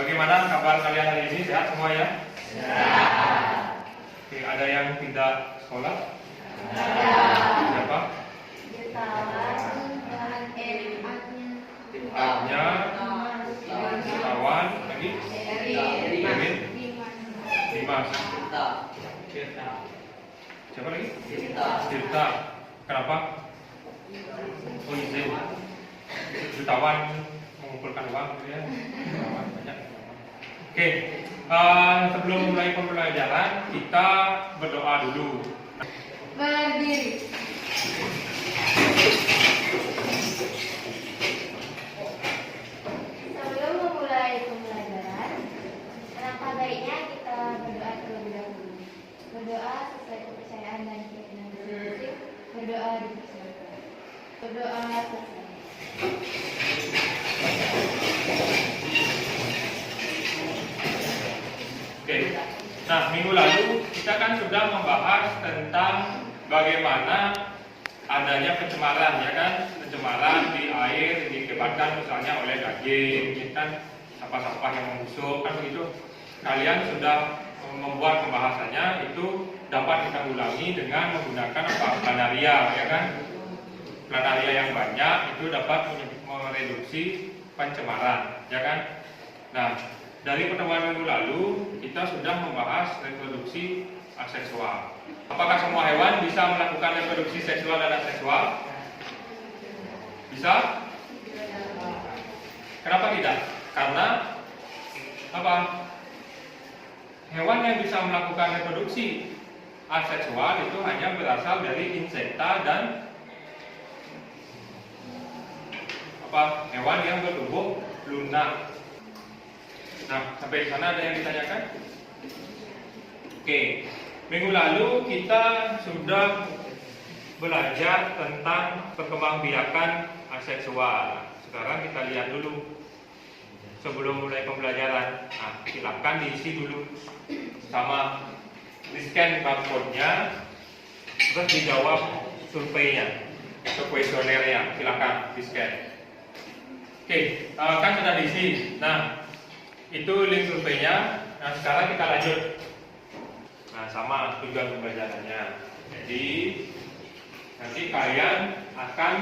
Bagaimana kabar kalian hari ini? Sehat semua ya? Sehat. Oke, ada yang tidak sekolah? Ada. Siapa? Jutawan. Jutawan. Lagi? Erin. Dimas. Siapa lagi? Tirta. Kenapa? Oh, izin. Jutawan mengumpulkan uang gitu ya. Jutawan banyak. Oke, sebelum mulai pembelajaran kita berdoa dulu. Berdiri. Sebelum memulai pembelajaran, alangkah baiknya kita berdoa terlebih dahulu. Berdoa sesuai kepercayaan dan keyakinan masing-masing. Berdoa dipersilakan. Berdoa selesai. Oke. Nah, minggu lalu kita kan sudah membahas tentang bagaimana adanya pencemaran, ya kan? Pencemaran di air diakibatkan misalnya oleh daging, ya kan? Sampah-sampah yang membusuk, kan begitu. Kalian sudah membuat pembahasannya, itu dapat kita ulangi dengan menggunakan apa? Planaria, ya kan? Planaria yang banyak itu dapat mereduksi pencemaran, ya kan? Nah, dari pertemuan minggu lalu kita sudah membahas reproduksi aseksual. Apakah semua hewan bisa melakukan reproduksi seksual dan aseksual? Bisa? Kenapa tidak? Karena apa? Hewan yang bisa melakukan reproduksi aseksual itu hanya berasal dari insekta dan apa? Hewan yang bertubuh lunak. Nah, sampai di sana ada yang ditanyakan? Oke, minggu lalu kita sudah belajar tentang perkembangbiakan aseksual. Sekarang kita lihat dulu sebelum mulai pembelajaran. Nah, silakan diisi dulu sama di-scan barcode-nya, terus dijawab surveinya, kuesionernya. Silakan di-scan. Oke, kan sudah diisi. Nah, itu link surveinya. Nah, sekarang kita lanjut. Nah, sama tujuan pembelajarannya. Jadi nanti kalian akan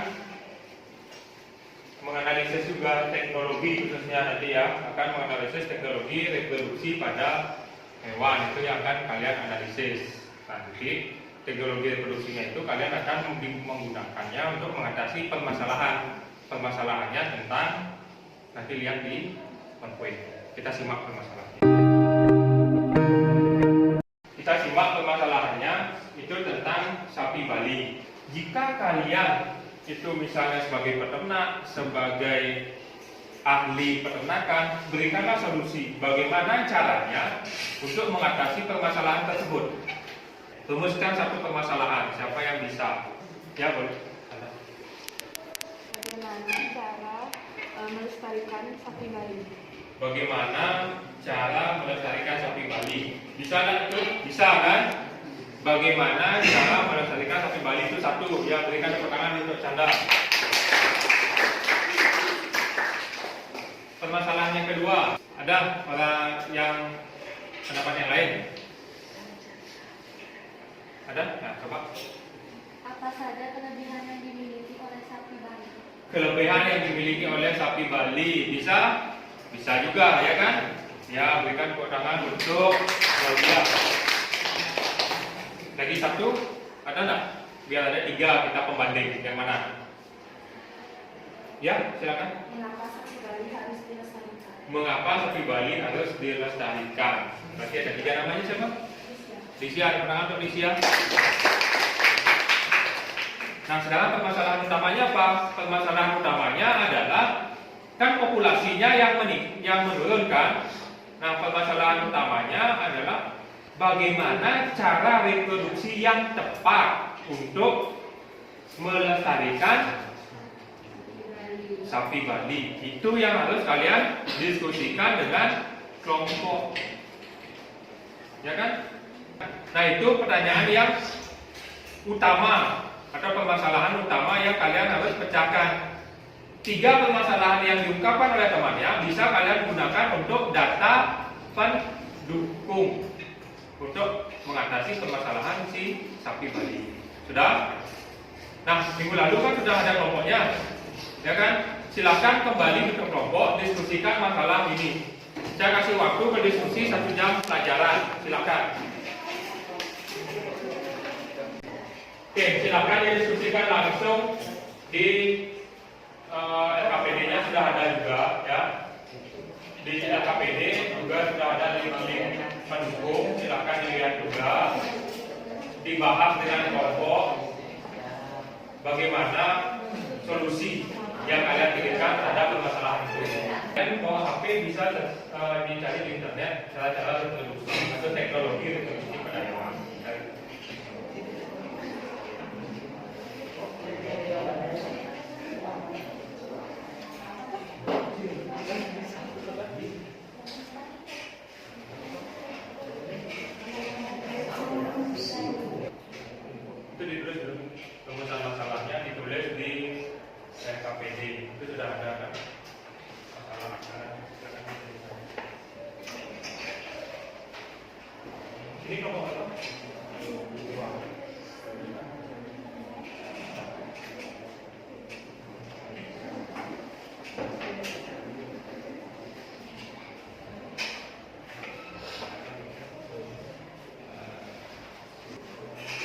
menganalisis juga teknologi, khususnya nanti ya, akan menganalisis teknologi reproduksi pada hewan. Itu yang akan kalian analisis. Nanti teknologi reproduksinya itu kalian akan menggunakannya untuk mengatasi permasalahannya tentang, nanti lihat di PowerPoint. Kita simak permasalahannya. Kita simak permasalahannya itu tentang sapi Bali. Jika kalian itu misalnya sebagai peternak, sebagai ahli peternakan, berikanlah solusi bagaimana caranya untuk mengatasi permasalahan tersebut. Rumuskan satu permasalahan. Siapa yang bisa? Ya, boleh. Bagaimana cara melestarikan sapi Bali? Bagaimana cara melestarikan sapi Bali? Bisa kan itu? Bisa kan? Bagaimana cara melestarikan sapi Bali itu satu. Ya, berikan tepuk tangan untuk Canda. Permasalahan yang kedua, ada orang yang pendapat yang lain? Ada? Nah, coba. Apa saja kelebihan yang dimiliki oleh sapi Bali? Kelebihan yang dimiliki oleh sapi Bali bisa? Bisa juga, ya kan? Ya, berikan tepuk tangan untuk Claudia. Lagi satu, ada enggak? Biar ada tiga, kita pembanding. Yang mana? Ya, silakan. Mengapa sapi Bali harus dilestarikan? Mengapa sapi Bali harus dilestarikan? Berarti ada tiga namanya siapa? Lisia, ada penangan untuk Lisia. Nah, sekarang permasalahan utamanya apa? Permasalahan utamanya adalah kan populasinya yang menurun kan. Nah, permasalahan utamanya adalah bagaimana cara reproduksi yang tepat untuk melestarikan sapi Bali. Itu yang harus kalian diskusikan dengan kelompok. Ya kan? Nah, itu pertanyaan yang utama atau permasalahan utama yang kalian harus pecahkan. tiga permasalahan yang diungkapkan oleh temannya bisa kalian gunakan untuk data pendukung untuk mengatasi permasalahan si sapi Bali. Sudah? Nah, minggu lalu kan sudah ada kelompoknya, ya kan? Silakan kembali ke kelompok, diskusikan masalah ini. Saya kasih waktu berdiskusi 1 jam pelajaran. Silakan. Oke, silakan didiskusikan langsung di LKPD-nya sudah ada juga, ya. Di LKPD juga sudah ada link pendukung. Silakan dilihat juga. Dibahas dengan kelompok. Bagaimana solusi yang kalian pikirkan terhadap permasalahan itu. Dan bawa HP bisa dicari di internet cara-cara resolusi atau teknologi resolusi pada hewan. Itu ditulis dulu, rumusan masalahnya ditulis di KPD, itu sudah ada kan? Ini kelompok apa?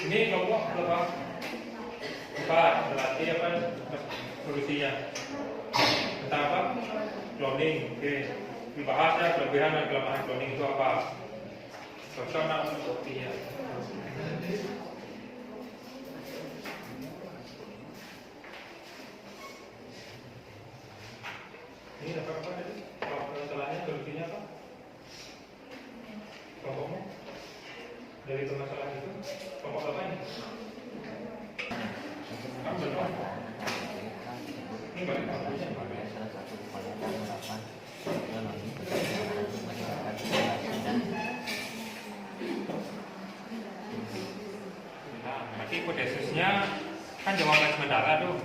Ini kelompok berapa? 4, berarti apa solusinya? Tentang apa? Cloning. Oke. Dibahas ya kelebihan dan kelemahan cloning itu apa? Cocok nak kopi ya. Ini dapat apa tadi? Kalau masalahnya solusinya apa? Kelompoknya? Dari permasalahan itu kelompok apa ini? Ini balik kampusnya. Nah, berarti hipotesisnya kan jawaban sementara tuh.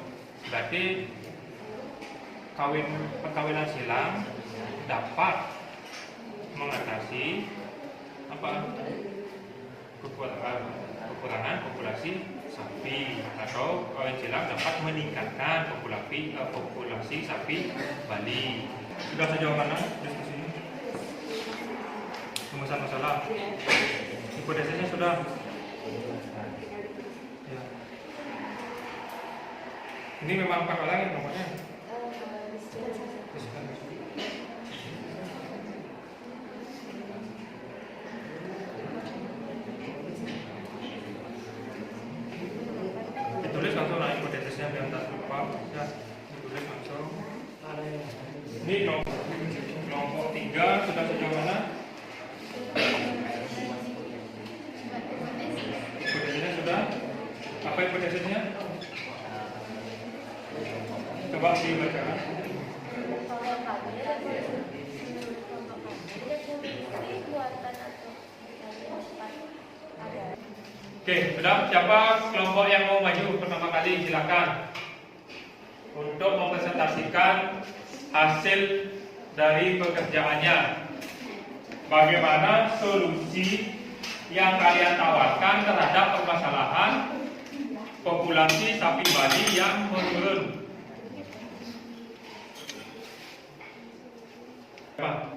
Berarti perkawinan silang dapat mengatasi apa? Kekurangan populasi sapi, atau kawin silang dapat meningkatkan populasi sapi Bali. Sudah sejauh mana diskusinya? Rumusan masalah, hipotesisnya sudah. Ya. Ini memang 4 orang yang nomornya. Ditulis langsung lah hipotesisnya di atas lupa, ya. Ditulis langsung. Ini kelompok 3 sudah sejauh mana? Hipotesisnya sudah. Apa hipotesisnya? Coba dibacakan. Oke, sudah. Siapa kelompok yang mau maju pertama kali? Silakan untuk mempresentasikan hasil dari pekerjaannya. Bagaimana solusi yang kalian tawarkan terhadap permasalahan populasi sapi Bali yang menurun?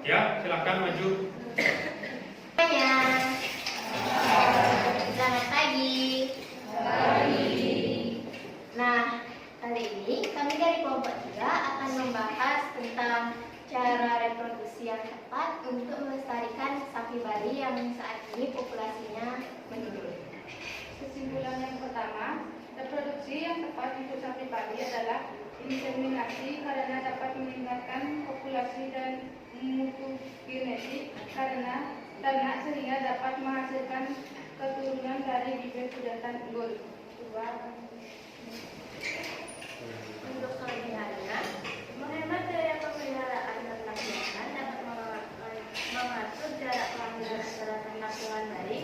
Ya, silakan maju. Selamat pagi. Nah, kali ini kami dari kelompok 3 akan membahas tentang cara reproduksi yang tepat untuk melestarikan sapi Bali yang saat ini populasinya menurun. Kesimpulan yang pertama, reproduksi yang tepat untuk sapi Bali adalah inseminasi karena dapat meningkatkan populasi dan mutu genetik karena ternak sehingga dapat menghasilkan keturunan dari bibit jantan unggul. Untuk kelebihannya, menghemat biaya pemeliharaan ternak jantan dapat mengatur jarak kelahiran antara ternak hewan Bali,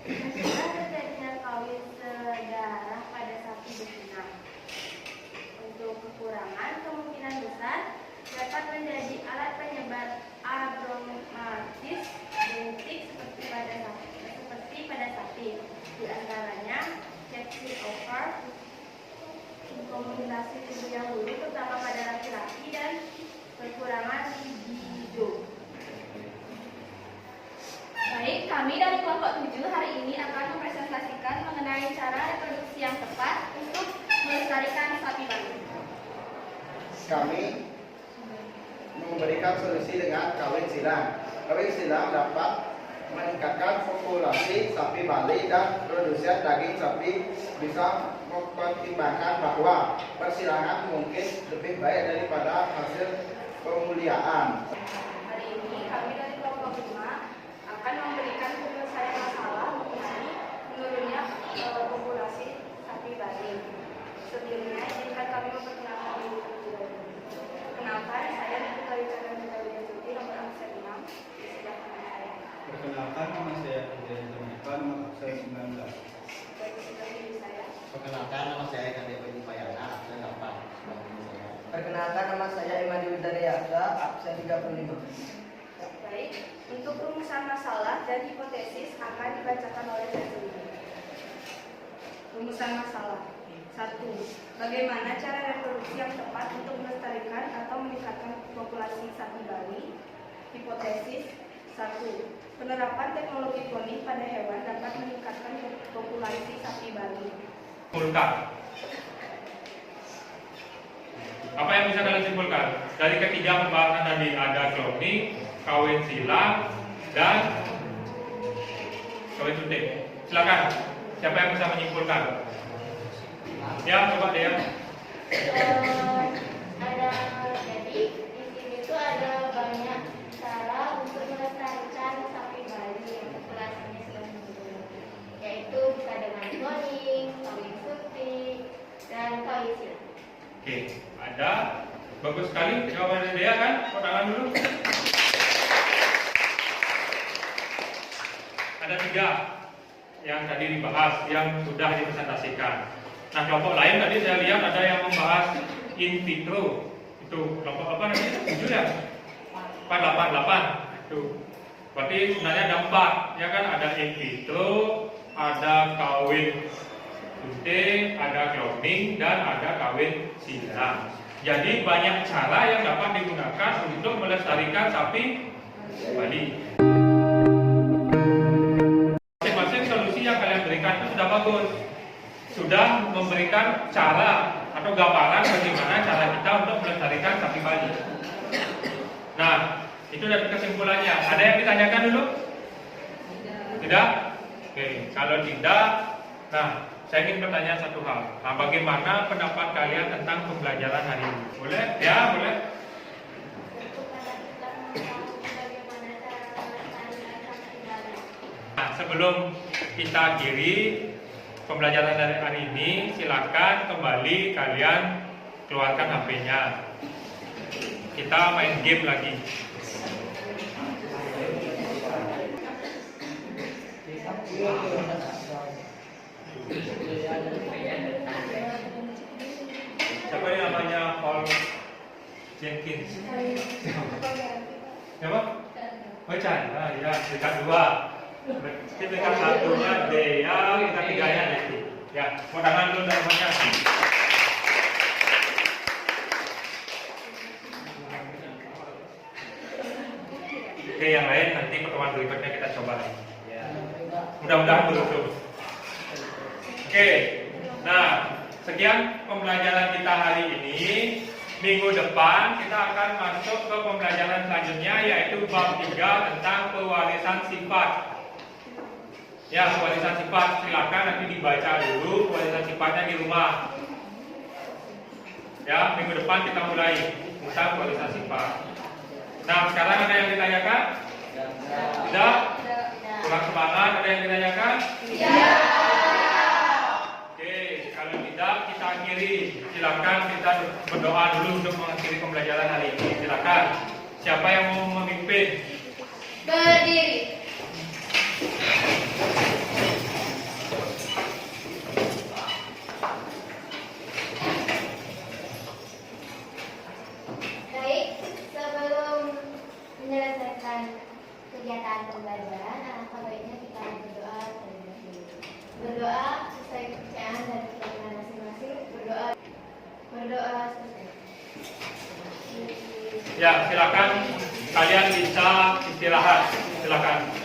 mencegah terjadinya kawin sedarah pada sapi betina. Untuk kekurangan, kemungkinan hijau. Baik, kami dari kelompok 7 hari ini akan mempresentasikan mengenai cara reproduksi yang tepat untuk melestarikan sapi Bali. Kami memberikan solusi dengan kawin silang. Kawin silang dapat meningkatkan populasi sapi Bali dan produsen daging sapi. Bisa mempertimbangkan bahwa persilangan mungkin lebih baik daripada hasil pemuliaan. Hari ini kami dari kelompok 5 akan memberikan penyelesaian masalah mengenai menurunnya populasi sapi Bali. Sebelumnya, izinkan kami memperkenalkan diri terlebih dahulu. Perkenalkan, saya Nikita Wicana Suti, nomor absen 6 di sebelah kanan saya. Perkenalkan, nama saya Adrian Termipan, nomor absen 19. Baik, sebelah kiri saya. Perkenalkan, nama saya Kadek Beni Payana, absen 8. Perkenalkan, nama saya Imadi Widarayasa, absen 35. Baik, untuk rumusan masalah dan hipotesis akan dibacakan oleh saya sendiri. Rumusan masalah. 1. Bagaimana cara reproduksi yang tepat untuk melestarikan atau meningkatkan populasi sapi Bali? Hipotesis. 1. Penerapan teknologi kloning pada hewan dapat meningkatkan populasi sapi Bali. Simpulkan. Apa yang bisa kalian simpulkan? Dari ketiga pembahasan tadi ada cloning, kawin silang, dan kawin suntik. Silakan. Siapa yang bisa menyimpulkan? Ya, coba deh ya. Ada jadi di sini tuh ada banyak cara untuk melestarikan sapi Bali yang populasinya sudah menurun, yaitu bisa dengan cloning, kawin suntik, dan kawin silang. Oke, ada. Bagus sekali jawabannya dia kan? Kau tangan dulu. Ada 3 yang tadi dibahas, yang sudah dipresentasikan. Nah, kelompok lain tadi saya lihat ada yang membahas in vitro. Itu kelompok apa namanya? 7 ya? 8. Itu. Berarti sebenarnya ada 4, ya kan? Ada in vitro, ada kawin suntik, ada cloning, dan ada kawin silang. Jadi banyak cara yang dapat digunakan untuk melestarikan sapi Bali. Masing-masing solusi yang kalian berikan itu sudah bagus. Sudah memberikan cara atau gambaran bagaimana cara kita untuk melestarikan sapi Bali. Nah, itu dari kesimpulannya. Ada yang ditanyakan dulu? Tidak? Oke, kalau tidak, nah saya ingin bertanya satu hal. Nah, bagaimana pendapat kalian tentang pembelajaran hari ini? Boleh? Ya, boleh. Nah, sebelum kita akhiri pembelajaran dari hari ini, silakan kembali kalian keluarkan HP-nya. Kita main game lagi. Siapa ini namanya Paul Jenkins? Siapa? Oh, Chandra, ya, dekat 2. Kita dekat 1-nya Dea, kita 3-nya Desi. Ya, mau tangan dulu namanya. Oke, yang lain nanti pertemuan berikutnya kita coba lagi. Mudah-mudahan beruntung. Oke, nah sekian pembelajaran kita hari ini. Minggu depan kita akan masuk ke pembelajaran selanjutnya, yaitu bab 3 tentang pewarisan sifat. Ya, pewarisan sifat, silakan nanti dibaca dulu pewarisan sifatnya di rumah. Ya, minggu depan kita mulai tentang pewarisan sifat. Nah, sekarang ada yang ditanyakan? Tidak? Kurang semangat, ada yang ditanyakan? Iya. Oke, kalau tidak kita akhiri. Silakan kita berdoa dulu untuk mengakhiri pembelajaran hari ini. Silakan. Siapa yang mau memimpin? Berdiri. Baik, sebelum menyelesaikan kegiatan pembelajaran, alangkah baiknya kita berdoa terlebih dahulu. Berdoa sesuai kepercayaan dan keyakinan masing-masing. Berdoa seperti ini. Ya, silakan kalian bisa istirahat. Silakan.